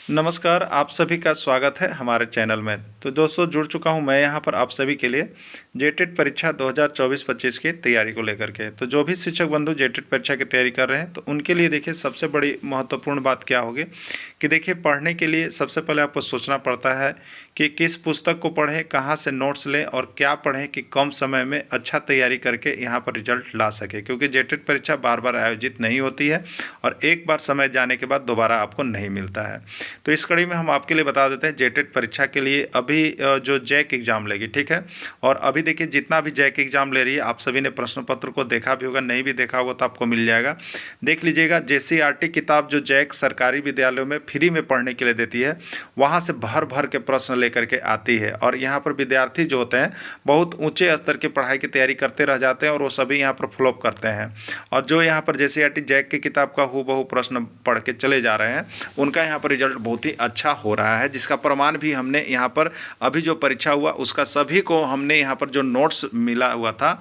नमस्कार, आप सभी का स्वागत है हमारे चैनल में। तो दोस्तों जुड़ चुका हूं मैं यहां पर आप सभी के लिए जेटेट परीक्षा 2024-25 की तैयारी को लेकर के। तो जो भी शिक्षक बंधु जेटेट परीक्षा की तैयारी कर रहे हैं तो उनके लिए देखिए सबसे बड़ी महत्वपूर्ण बात क्या होगी कि देखिए पढ़ने के लिए सबसे पहले आपको सोचना पड़ता है कि किस पुस्तक को पढ़ें, कहाँ से नोट्स लें और क्या पढ़ें कि कम समय में अच्छा तैयारी करके यहाँ पर रिजल्ट ला सके, क्योंकि जेटेट परीक्षा बार बार आयोजित नहीं होती है और एक बार समय जाने के बाद दोबारा आपको नहीं मिलता है। तो इस कड़ी में हम आपके लिए बता देते हैं जेटेट परीक्षा के लिए अभी जो जैक एग्ज़ाम लेगी, ठीक है। और अभी देखिए जितना भी जैक एग्ज़ाम ले रही है, आप सभी ने प्रश्न पत्र को देखा भी होगा, नहीं भी देखा होगा तो आपको मिल जाएगा, देख लीजिएगा। जेसीईआरटी किताब जो जैक सरकारी विद्यालयों में फ्री में पढ़ने के लिए देती है, वहाँ से भर भर के प्रश्न लेकर के आती है और यहाँ पर विद्यार्थी जो होते हैं बहुत ऊंचे स्तर की पढ़ाई की तैयारी करते रह जाते हैं और वो सभी यहाँ पर फ्लॉप करते हैं। और जो यहाँ पर जेसीईआरटी जैक की किताब का हूबहू प्रश्न पढ़ के चले जा रहे हैं, उनका यहाँ पर रिजल्ट बहुत ही अच्छा हो रहा है, जिसका प्रमाण भी हमने यहाँ पर अभी जो परीक्षा हुआ उसका सभी को हमने यहाँ पर जो नोट्स मिला हुआ था,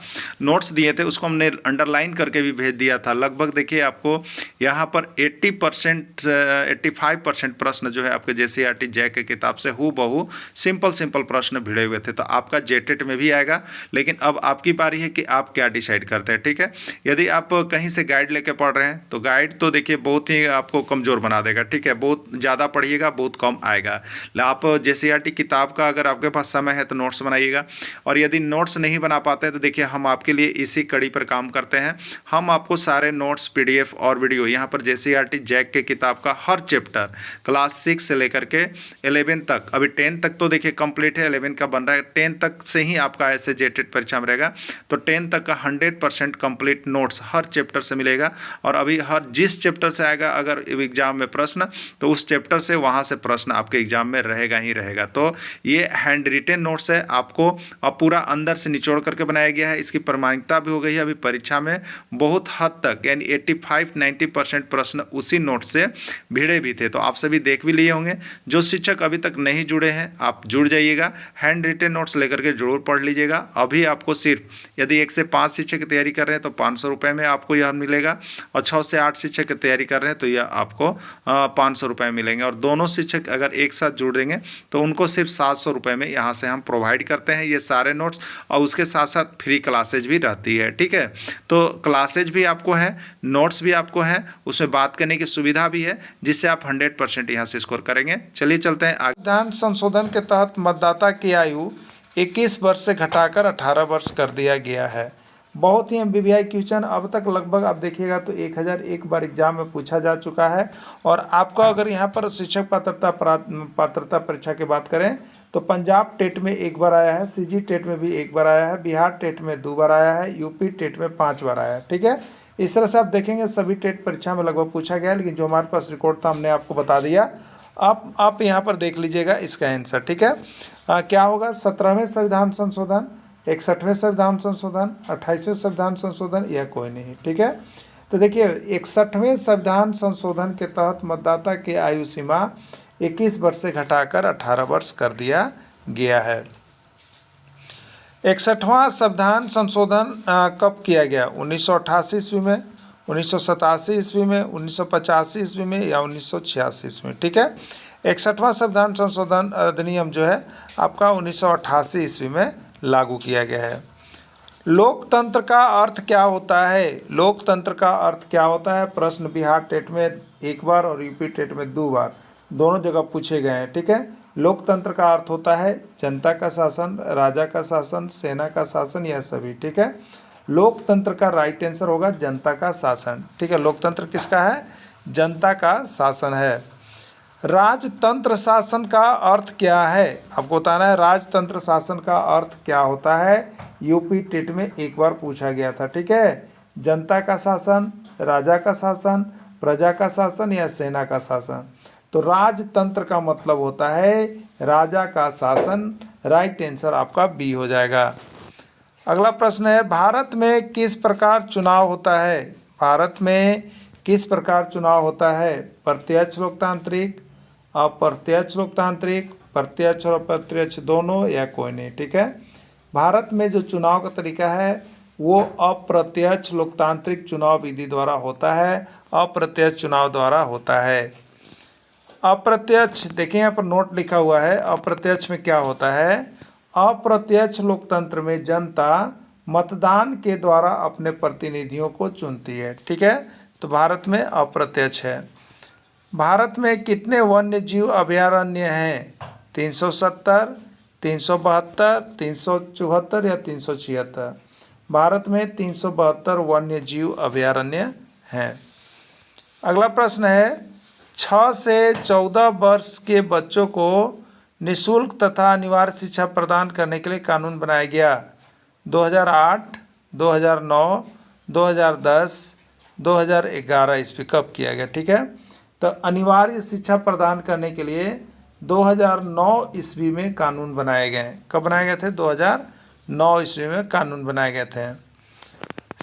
नोट्स दिए थे, उसको हमने अंडरलाइन करके भी भेज दिया था। लगभग देखिए आपको यहाँ पर 80% 85% प्रश्न जो है आपके जेसीईआरटी जैक की किताब से हूबहू सिंपल प्रश्न भिड़े हुए थे। तो आपका जेटेट में भी आएगा, लेकिन अब आपकी बारी है कि आप क्या डिसाइड करते हैं, ठीक है। यदि आप कहीं से गाइड लेके पढ़ रहे हैं तो गाइड तो देखिए बहुत ही आपको कमज़ोर बना देगा, ठीक है। बहुत ज़्यादा पढ़िएगा बहुत कम आएगा। आप जेसीईआरटी किताब का अगर आपके पास समय है तो नोट्स बनाइएगा, और यदि नोट्स नहीं बना पाते हैं तो देखिए हम आपके लिए इसी कड़ी पर काम करते हैं। हम आपको सारे नोट्स, पीडीएफ और वीडियो यहाँ पर जेसीईआरटी जैक के किताब का हर चैप्टर क्लास 6 से लेकर के 11 तक, अभी 10 तक तो देखिए कंप्लीट है, 11 का बन रहा है, 10 तक से ही आपका ऐसे जेटेट परीक्षा में रहेगा। तो 10 तक का 100% कंप्लीट नोट्स हर चैप्टर से मिलेगा। और अभी हर जिस चैप्टर से आएगा अगर एग्जाम में प्रश्न, तो उस चैप्टर से वहाँ से प्रश्न आपके एग्जाम में रहेगा ही रहेगा। तो ये हैंड रिटेन नोट्स है, आपको अब पूरा अंदर से निचोड़ करके बनाया गया है। इसकी प्रामाणिकता भी हो गई है अभी परीक्षा में बहुत हद तक, यानी 85-90% प्रश्न उसी नोट से भिड़े भी थे। तो आप सभी देख भी लिए होंगे। जो शिक्षक अभी तक नहीं जुड़े हैं आप जुड़ जाइएगा, हैंड रिटेन नोट्स लेकर के जरूर पढ़ लीजिएगा। अभी आपको सिर्फ यदि 1 से 5 शिक्षक की तैयारी कर रहे हैं तो 500 रुपये में आपको यह मिलेगा, और 6 से 8 शिक्षक की तैयारी कर रहे हैं तो यह आपको 500 रुपये मिलेंगे। और दोनों शिक्षक अगर एक साथ जुड़ देंगे तो उनको सिर्फ 700 रुपये में यहाँ से हम प्रोवाइड करते हैं ये सारे नोट्स, और उसके साथ साथ फ्री क्लासेज भी रहती है, ठीक है। तो क्लासेज भी आपको है, नोट्स भी आपको है, उसमें बात करने की सुविधा भी है, जिससे आप 100% यहाँ से स्कोर करेंगे। चलिए चलते हैं आगे। संविधान संशोधन के तहत मतदाता की आयु 21 वर्ष से घटाकर 18 वर्ष कर दिया गया है। बहुत ही एमबीबीआई क्वेश्चन अब तक लगभग आप देखिएगा तो 1001 बार एग्जाम में पूछा जा चुका है। और आपका अगर यहाँ पर शिक्षक पात्रता परीक्षा की बात करें तो पंजाब टेट में 1 बार आया है, सीजी टेट में भी 1 बार आया है, बिहार टेट में 2 बार आया है, यूपी टेट में 5 बार आया है, ठीक है। इस तरह से आप देखेंगे सभी टेट परीक्षा में लगभग पूछा गया है, लेकिन जो हमारे पास रिकॉर्ड था हमने आपको बता दिया। आप यहाँ पर देख लीजिएगा इसका आंसर, ठीक है। क्या होगा? 17वें संविधान संशोधन, 61वें संविधान संशोधन, 28वें संविधान संशोधन, यह कोई नहीं, ठीक है। तो देखिए 61वें संविधान संशोधन के तहत मतदाता की आयु सीमा 21 वर्ष से घटाकर 18 वर्ष कर दिया गया है। 61वां संविधान संशोधन कब किया गया? 1988 ईस्वी में, 1987 ईस्वी में, 1985 ईस्वी में या 1986 ईस्वी में, ठीक है। 61वां संविधान संशोधन अधिनियम जो है आपका 1988 ईस्वी में लागू किया गया है। लोकतंत्र का अर्थ क्या होता है? लोकतंत्र का अर्थ क्या होता है? प्रश्न बिहार टेट में 1 बार और यूपी टेट में 2 बार दोनों जगह पूछे गए हैं, ठीक है। लोकतंत्र का अर्थ होता है जनता का शासन, राजा का शासन, सेना का शासन, यह सभी, ठीक है। लोकतंत्र का राइट आंसर होगा जनता का शासन, ठीक है। लोकतंत्र किसका है? जनता का शासन है। राजतंत्र शासन का अर्थ क्या है? आपको बताना है राजतंत्र शासन का अर्थ क्या होता है। यूपी टेट में 1 बार पूछा गया था, ठीक है। जनता का शासन, राजा का शासन, प्रजा का शासन या सेना का शासन। तो राजतंत्र का मतलब होता है राजा का शासन। राइट आंसर आपका बी हो जाएगा। अगला प्रश्न है भारत में किस प्रकार चुनाव होता है? भारत में किस प्रकार चुनाव होता है? प्रत्यक्ष लोकतांत्रिक, अप्रत्यक्ष लोकतांत्रिक, प्रत्यक्ष और अप्रत्यक्ष दोनों या कोई नहीं, ठीक है। भारत में जो चुनाव का तरीका है वो अप्रत्यक्ष लोकतांत्रिक चुनाव विधि द्वारा होता है, अप्रत्यक्ष चुनाव द्वारा होता है। अप्रत्यक्ष, देखिए यहाँ पर नोट लिखा हुआ है, अप्रत्यक्ष में क्या होता है? अप्रत्यक्ष लोकतंत्र में जनता मतदान के द्वारा अपने प्रतिनिधियों को चुनती है। ठीक है, तो भारत में अप्रत्यक्ष है। भारत में कितने वन्य जीव अभयारण्य हैं? 370, 372, 374 या 376? भारत में 372 वन्य जीव अभयारण्य हैं। अगला प्रश्न है, 6 से 14 वर्ष के बच्चों को निःशुल्क तथा अनिवार्य शिक्षा प्रदान करने के लिए कानून बनाया गया। 2008, 2009, 2010, 2011 ईस्वी कब किया गया? ठीक है, तो अनिवार्य शिक्षा प्रदान करने के लिए 2009 ईस्वी में कानून बनाए गए। कब बनाए गए थे? 2009 ईस्वी में कानून बनाए गए थे।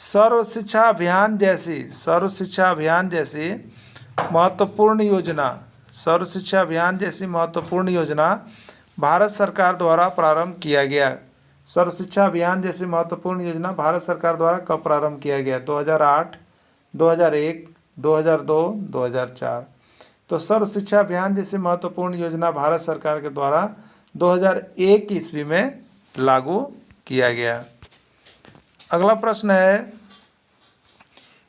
सर्व शिक्षा अभियान जैसी महत्वपूर्ण योजना, सर्व शिक्षा अभियान जैसी महत्वपूर्ण योजना भारत सरकार द्वारा प्रारंभ किया गया। सर्व शिक्षा अभियान जैसी महत्वपूर्ण योजना भारत सरकार द्वारा कब प्रारंभ किया गया? 2008, 2001, 2002, 2004। तो सर्व शिक्षा अभियान जैसी महत्वपूर्ण योजना भारत सरकार के द्वारा 2001 ईस्वी में लागू किया गया। अगला प्रश्न है,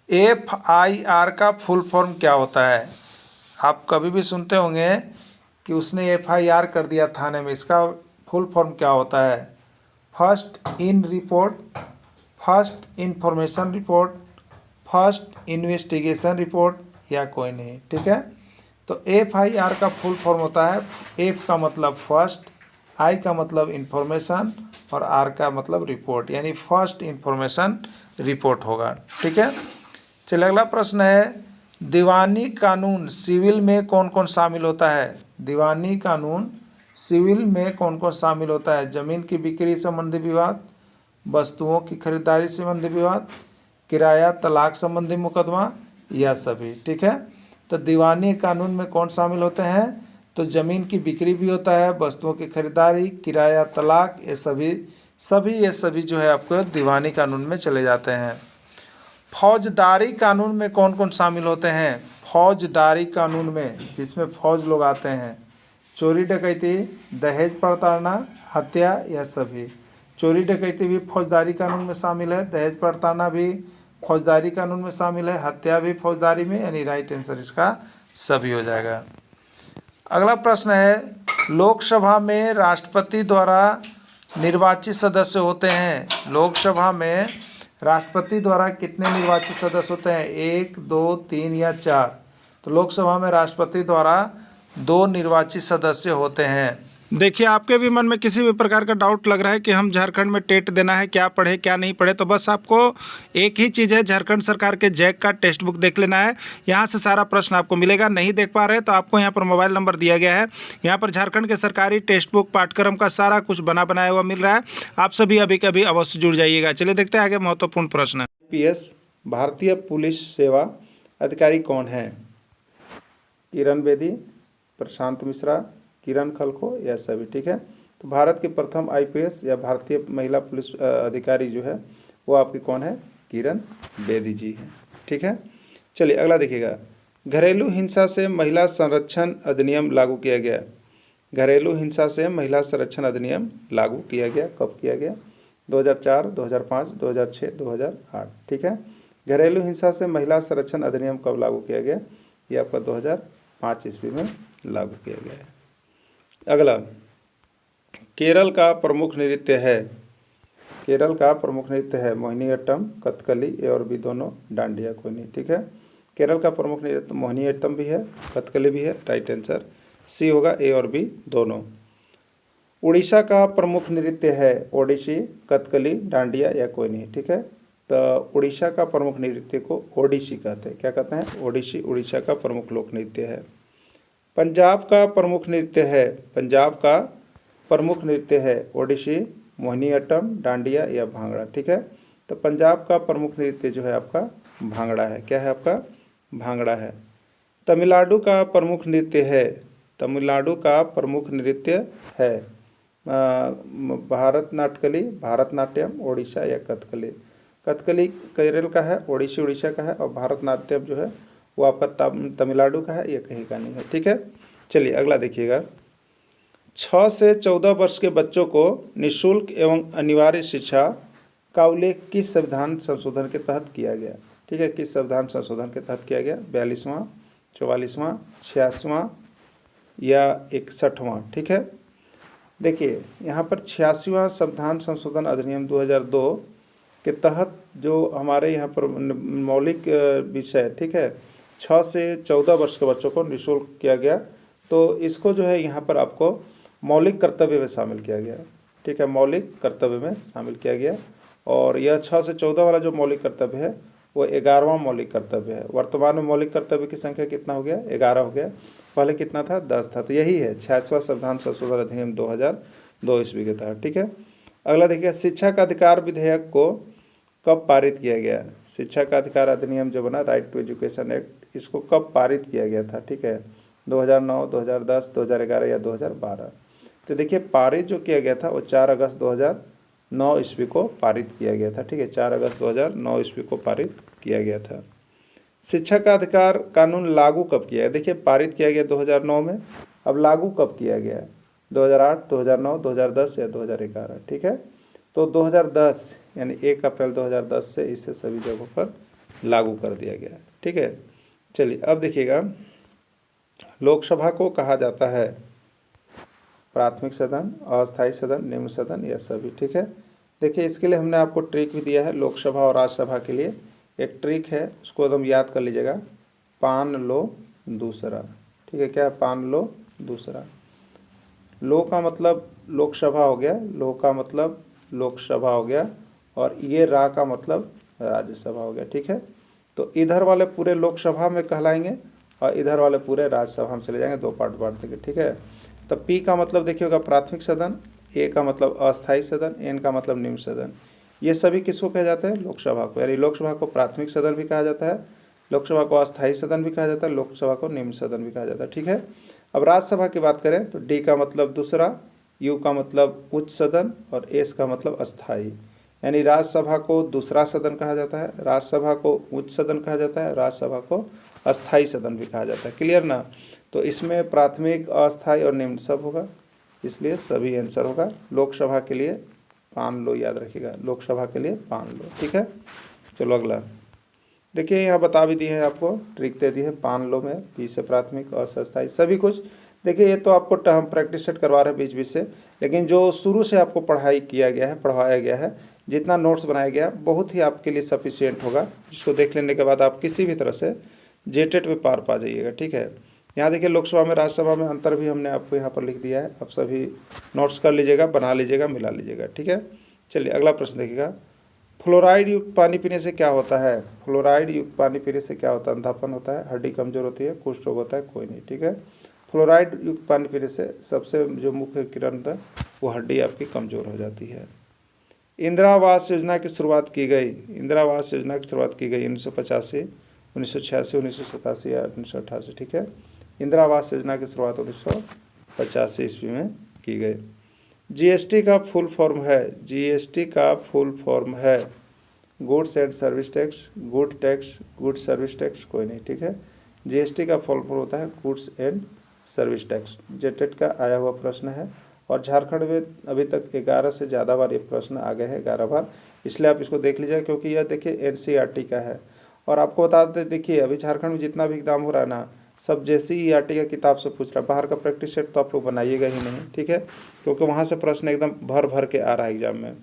FIR का फुल फॉर्म क्या होता है? आप कभी भी सुनते होंगे कि उसने FIR कर दिया थाने में, इसका फुल फॉर्म क्या होता है? First in report, first information report, first investigation report या कोई नहीं। ठीक है, तो FIR का फुल फॉर्म होता है, F का मतलब फर्स्ट, I का मतलब इंफॉर्मेशन और R का मतलब रिपोर्ट, यानी फर्स्ट इंफॉर्मेशन रिपोर्ट होगा। ठीक है, चलिए अगला प्रश्न है, दीवानी कानून सिविल में कौन कौन शामिल होता है? दीवानी कानून सिविल में कौन कौन शामिल होता है? जमीन की बिक्री संबंधी विवाद, वस्तुओं की खरीदारी संबंधी विवाद, किराया तलाक संबंधी मुकदमा या सभी। ठीक है, तो दीवानी कानून में कौन शामिल होते हैं? तो ज़मीन की बिक्री भी होता है, वस्तुओं की खरीदारी, किराया तलाक, ये सभी जो है आपको दीवानी कानून में चले जाते हैं। फौजदारी कानून में कौन कौन शामिल होते हैं? फौजदारी कानून में जिसमें फौज लोग आते हैं, चोरी डकैती, दहेज प्रताड़ना, हत्या या सभी। चोरी डकैती भी फौजदारी कानून में शामिल है, दहेज प्रताड़ना भी फौजदारी कानून में शामिल है, हत्या भी फौजदारी में, यानी राइट आंसर इसका सभी हो जाएगा। अगला प्रश्न है, लोकसभा में राष्ट्रपति द्वारा निर्वाचित सदस्य होते हैं। लोकसभा में राष्ट्रपति द्वारा कितने निर्वाचित सदस्य होते हैं? 1, 2, 3 या 4? तो लोकसभा में राष्ट्रपति द्वारा 2 निर्वाचित सदस्य होते हैं। देखिए, आपके भी मन में किसी भी प्रकार का डाउट लग रहा है कि हम झारखंड में टेट देना है, क्या पढ़े क्या नहीं पढ़े, तो बस आपको एक ही चीज़ है, झारखंड सरकार के जैक का टेक्स्ट बुक देख लेना है। यहाँ से सारा प्रश्न आपको मिलेगा। नहीं देख पा रहे तो आपको यहाँ पर मोबाइल नंबर दिया गया है, यहाँ पर झारखंड के सरकारी टेक्स्ट बुक पाठ्यक्रम का सारा कुछ बनाया हुआ मिल रहा है। आप सभी अभी कभी अवश्य जुड़ जाइएगा। चलिए देखते हैं आगे महत्वपूर्ण प्रश्न। PS भारतीय पुलिस सेवा अधिकारी कौन है? किरण बेदी, प्रशांत मिश्रा, किरण खलखो या सभी। ठीक है, तो भारत के प्रथम IPS या भारतीय महिला पुलिस अधिकारी जो है वो आपकी कौन है? किरण बेदी जी हैं। ठीक है, चलिए अगला देखिएगा, घरेलू हिंसा से महिला संरक्षण अधिनियम लागू किया गया। घरेलू हिंसा से महिला संरक्षण अधिनियम लागू किया गया, कब किया गया? 2004, 2005, 2006, 2008। ठीक है, घरेलू हिंसा से महिला संरक्षण अधिनियम कब लागू किया गया? ये आपका 2005 ईस्वी में लागू किया गया है। अगला, केरल का प्रमुख नृत्य है। केरल का प्रमुख नृत्य है मोहिनीअट्टम, कथकली, ए और बी दोनों, डांडिया कोई नहीं। ठीक है, केरल का प्रमुख नृत्य मोहिनीअट्टम भी है, कथकली भी है, राइट आंसर सी होगा, ए और बी दोनों। उड़ीसा का प्रमुख नृत्य है ओडिसी, कथकली, डांडिया या कोई नहीं। ठीक है, तो उड़ीसा का प्रमुख नृत्य को ओडिसी कहते हैं। क्या कहते हैं? ओडिसी उड़ीसा का प्रमुख लोक नृत्य है। पंजाब का प्रमुख नृत्य है, पंजाब का प्रमुख नृत्य है ओडिसी, मोहिनीअट्टम, डांडिया या भांगड़ा। ठीक है, तो पंजाब का प्रमुख नृत्य जो है आपका भांगड़ा है। क्या है आपका? भांगड़ा है। तमिलनाडु का प्रमुख नृत्य है, तमिलनाडु का प्रमुख नृत्य है भारतनाट्यम, भारतनाट्यम, ओडिशा या कथकली। कथकली केरल का है, ओडिसी उड़ीसा का है और भारतनाट्यम जो है वो आपका तमिलनाडु का है, ये कहीं का नहीं है। ठीक है, चलिए अगला देखिएगा, 6 से 14 वर्ष के बच्चों को निःशुल्क एवं अनिवार्य शिक्षा का उल्लेख किस संविधान संशोधन के तहत किया गया? ठीक है, किस संविधान संशोधन के तहत किया गया? 42वां, 44वां, 86वां या 61वां? ठीक है, देखिए यहाँ पर 86वां संविधान संशोधन अधिनियम 2002 के तहत जो हमारे यहाँ पर मौलिक विषय, ठीक है, 6 से 14 वर्ष के बच्चों को निःशुल्क किया गया, तो इसको जो है यहाँ पर आपको मौलिक कर्तव्य में शामिल किया गया। ठीक है, मौलिक कर्तव्य में शामिल किया गया। और यह 6 से 14 वाला जो मौलिक कर्तव्य है वो 11वां मौलिक कर्तव्य है। वर्तमान में मौलिक कर्तव्य की संख्या कितना हो गया? 11 हो गया। पहले कितना था? 10 था। तो यही है 86वां संविधान संशोधन अधिनियम 2002 ईस्वी के तहत। ठीक है, अगला देखिए, शिक्षा का अधिकार विधेयक को कब पारित किया गया? शिक्षा का अधिकार अधिनियम जो बना, राइट टू एजुकेशन एक्ट, इसको कब पारित किया गया था? ठीक है, 2009, 2010, 2011 या 2012? तो देखिए पारित जो किया गया था वो 4 अगस्त 2009 ईस्वी को पारित किया गया था। ठीक है, 4 अगस्त 2009 ईस्वी को पारित किया गया था। शिक्षा का अधिकार कानून लागू कब किया है? देखिए पारित किया गया 2009 में, अब लागू कब किया गया? 2008, 2009, 2010 या 2011? ठीक है, तो 2010 यानी 1 अप्रैल 2010 से इसे सभी जगहों पर लागू कर दिया गया। ठीक है, चलिए अब देखिएगा, लोकसभा को कहा जाता है प्राथमिक सदन, अस्थायी सदन, निम्न सदन या सभी? ठीक है, देखिए इसके लिए हमने आपको ट्रिक भी दिया है लोकसभा और राज्यसभा के लिए। एक ट्रिक है, उसको एकदम याद कर लीजिएगा, पान लो दूसरा। ठीक है, क्या है? पान लो दूसरा। लो का मतलब लोकसभा हो गया, लो का मतलब लोकसभा हो गया, और ये रा का मतलब राज्यसभा हो गया। ठीक है, तो इधर वाले पूरे लोकसभा में कहलाएंगे और इधर वाले पूरे राज्यसभा में चले जाएंगे, 2 पार्ट बांट देंगे। ठीक है, तो पी का मतलब देखिएगा प्राथमिक सदन, ए का मतलब अस्थायी सदन, एन का मतलब निम्न सदन। ये सभी किसको कहा जाता है? लोकसभा को। यानी लोकसभा को प्राथमिक सदन भी कहा जाता है, लोकसभा को अस्थायी सदन भी कहा जाता है, लोकसभा को निम्न सदन भी कहा जाता है। ठीक है, अब राज्यसभा की बात करें तो डी का मतलब दूसरा, यू का मतलब उच्च सदन और एस का मतलब अस्थायी। यानी राज्यसभा को दूसरा सदन कहा जाता है, राज्यसभा को उच्च सदन कहा जाता है, राज्यसभा को अस्थायी सदन भी कहा जाता है। क्लियर ना? तो इसमें प्राथमिक, अस्थायी और निम्न सब होगा, इसलिए सभी आंसर होगा। लोकसभा के लिए पान लो, याद रखिएगा, लोकसभा के लिए पान लो। ठीक है, चलो अगला देखिए, यहाँ बता भी दिए हैं आपको, ट्रिक दे दी है, पान लो में पी से प्राथमिक, अ से अस्थायी, सभी कुछ। देखिए ये तो आपको हम प्रैक्टिस सेट करवा रहे हैं बीच बीच से, लेकिन जो शुरू से आपको पढ़ाई किया गया है, पढ़वाया गया है, जितना नोट्स बनाया गया बहुत ही आपके लिए सफिशिएंट होगा, जिसको देख लेने के बाद आप किसी भी तरह से जेटेट में पार पा जाइएगा। ठीक है, यहाँ देखिए लोकसभा में राज्यसभा में अंतर भी हमने आपको यहाँ पर लिख दिया है, आप सभी नोट्स कर लीजिएगा, बना लीजिएगा, मिला लीजिएगा। ठीक है, चलिए अगला प्रश्न देखिएगा, फ्लोराइड युक्त पानी पीने से क्या होता है? फ्लोराइड युक्त पानी पीने से क्या होता है? अंधापन होता है, हड्डी कमजोर होती है, कुष्ठ रोग होता है, कोई नहीं। ठीक है, फ्लोराइड युक्त पानी पीने से सबसे जो मुख्य किरण था वो हड्डी आपकी कमज़ोर हो जाती है। इंदिरा आवास योजना की शुरुआत की गई, इंदिरा आवास योजना की शुरुआत की गई 1985, 1986, 1987 या 1988? ठीक है, इंदिरा आवास योजना की शुरुआत 1985 ईस्वी में की गई। जीएसटी का फुल फॉर्म है, जीएसटी का फुल फॉर्म है goods and service tax, good tax, good service tax, कोई नहीं। ठीक है, जीएसटी का फुल फॉर्म होता है goods and service tax. JTET का आया हुआ प्रश्न है, और झारखंड में अभी तक 11 से ज़्यादा बार ये प्रश्न आ गए हैं, 11 बार, इसलिए आप इसको देख लीजिए, क्योंकि यह देखिए एनसीईआरटी का है। और आपको बता दें, देखिए अभी झारखंड में जितना भी एग्जाम हो रहा है ना, सब जेसीईआरटी का किताब से पूछ रहा है, बाहर का प्रैक्टिस सेट तो आप लोग बनाइएगा ही नहीं। ठीक है, क्योंकि वहाँ से प्रश्न एकदम भर भर के आ रहा है एग्जाम में।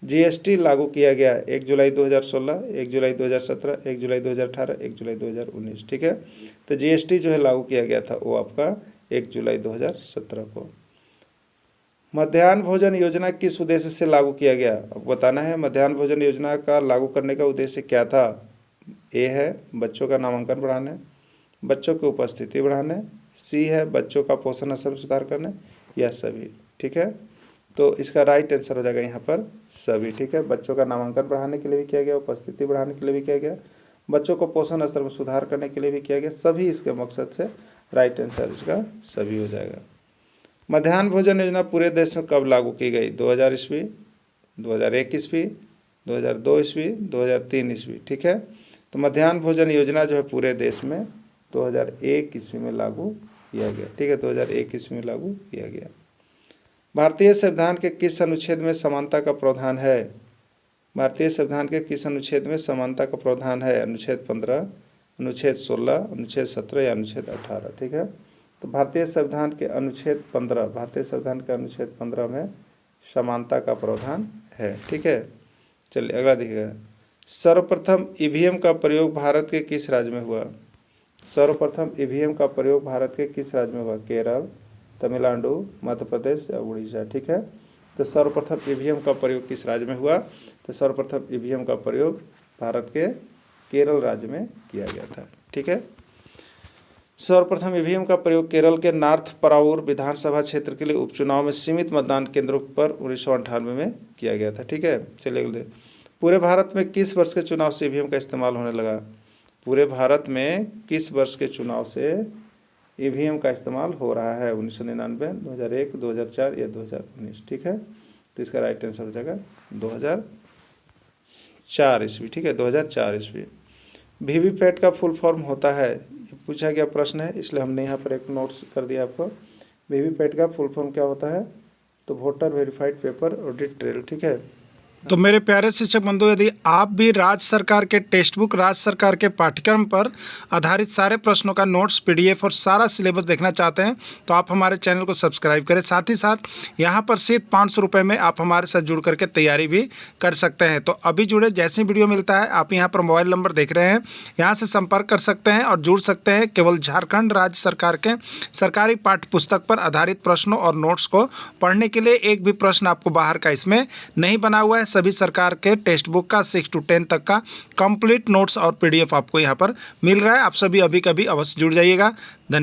जीएसटी लागू किया गया 1 जुलाई 2016, 1 जुलाई 2017, 1 जुलाई 2018, 1 जुलाई 2019। ठीक है, तो जीएसटी जो है लागू किया गया था वो आपका 1 जुलाई 2017 को। मध्याह्न भोजन योजना किस उद्देश्य से लागू किया गया? अब बताना है, मध्याह्न भोजन योजना का लागू करने का उद्देश्य क्या था? ए है बच्चों का नामांकन बढ़ाने, बच्चों की उपस्थिति बढ़ाने, सी है बच्चों का पोषण स्तर में सुधार करने, या सभी? ठीक है, तो इसका राइट आंसर हो जाएगा यहाँ पर सभी। ठीक है, बच्चों का नामांकन बढ़ाने के लिए भी किया गया, उपस्थिति बढ़ाने के लिए भी किया गया, बच्चों को पोषण स्तर में सुधार करने के लिए भी किया गया, सभी इसके मकसद से राइट आंसर इसका सभी हो जाएगा। मध्याह्न भोजन योजना पूरे देश में कब लागू की गई? 2000 ईस्वी, 2001 ईस्वी, 2002 ईस्वी, 2003 ईस्वी? ठीक है, तो मध्याह्न भोजन योजना जो है पूरे देश में 2001 ईस्वी में लागू किया गया। ठीक है, 2001 ईस्वी में लागू किया गया। भारतीय संविधान के किस अनुच्छेद में समानता का प्रावधान है? भारतीय संविधान के किस अनुच्छेद में समानता का प्रावधान है? अनुच्छेद 15, अनुच्छेद 16, अनुच्छेद 17 या अनुच्छेद 18। ठीक है, तो भारतीय संविधान के अनुच्छेद 15, भारतीय संविधान के अनुच्छेद 15 में समानता का प्रावधान है। ठीक है, चलिए अगला देखिएगा। सर्वप्रथम ईवीएम का प्रयोग भारत के किस राज्य में हुआ? सर्वप्रथम ईवीएम का प्रयोग भारत के किस राज्य में हुआ? केरल, तमिलनाडु, मध्य प्रदेश या उड़ीसा। ठीक है, तो सर्वप्रथम ईवीएम का प्रयोग किस राज्य में हुआ? तो सर्वप्रथम ईवीएम का प्रयोग भारत के केरल राज्य में किया गया था। ठीक है, सर्वप्रथम ईवीएम का प्रयोग केरल के नॉर्थ परावूर विधानसभा क्षेत्र के लिए उपचुनाव में सीमित मतदान केंद्रों पर 1998 में किया गया था। ठीक है, चलिए अगले। पूरे भारत में किस वर्ष के चुनाव से ईवीएम का इस्तेमाल होने लगा? पूरे भारत में किस वर्ष के चुनाव से ईवीएम का इस्तेमाल हो रहा है? 1999, 2001, 2004 या 2019। ठीक है, तो इसका राइट आंसर हो जाएगा 2004 ईस्वी। ठीक है, 2004 ईस्वी। वीवीपैट का फुल फॉर्म होता है, ये पूछा गया प्रश्न है, इसलिए हमने यहाँ पर एक नोट्स कर दिया आपको। वीवीपैट का फुल फॉर्म क्या होता है? तो voter verified paper audit trail. ठीक है, तो मेरे प्यारे शिक्षक बंधु, यदि आप भी राज्य सरकार के टेक्स्ट बुक, राज्य सरकार के पाठ्यक्रम पर आधारित सारे प्रश्नों का नोट्स, पीडीएफ और सारा सिलेबस देखना चाहते हैं तो आप हमारे चैनल को सब्सक्राइब करें। साथ ही साथ यहाँ पर सिर्फ 500 रुपये में आप हमारे साथ जुड़ करके तैयारी भी कर सकते हैं। तो अभी जुड़े, जैसे वीडियो मिलता है आप यहाँ पर मोबाइल नंबर देख रहे हैं, यहाँ से संपर्क कर सकते हैं और जुड़ सकते हैं। केवल झारखंड राज्य सरकार के सरकारी पाठ्य पुस्तक पर आधारित प्रश्नों और नोट्स को पढ़ने के लिए एक भी प्रश्न आपको बाहर का इसमें नहीं बना हुआ है। सभी सरकार के टेक्स्ट बुक का 6 to 10 तक का कंप्लीट नोट्स और पीडीएफ आपको यहाँ पर मिल रहा है। आप सभी अभी कभी अवश्य जुड़ जाइएगा। धन्यवाद।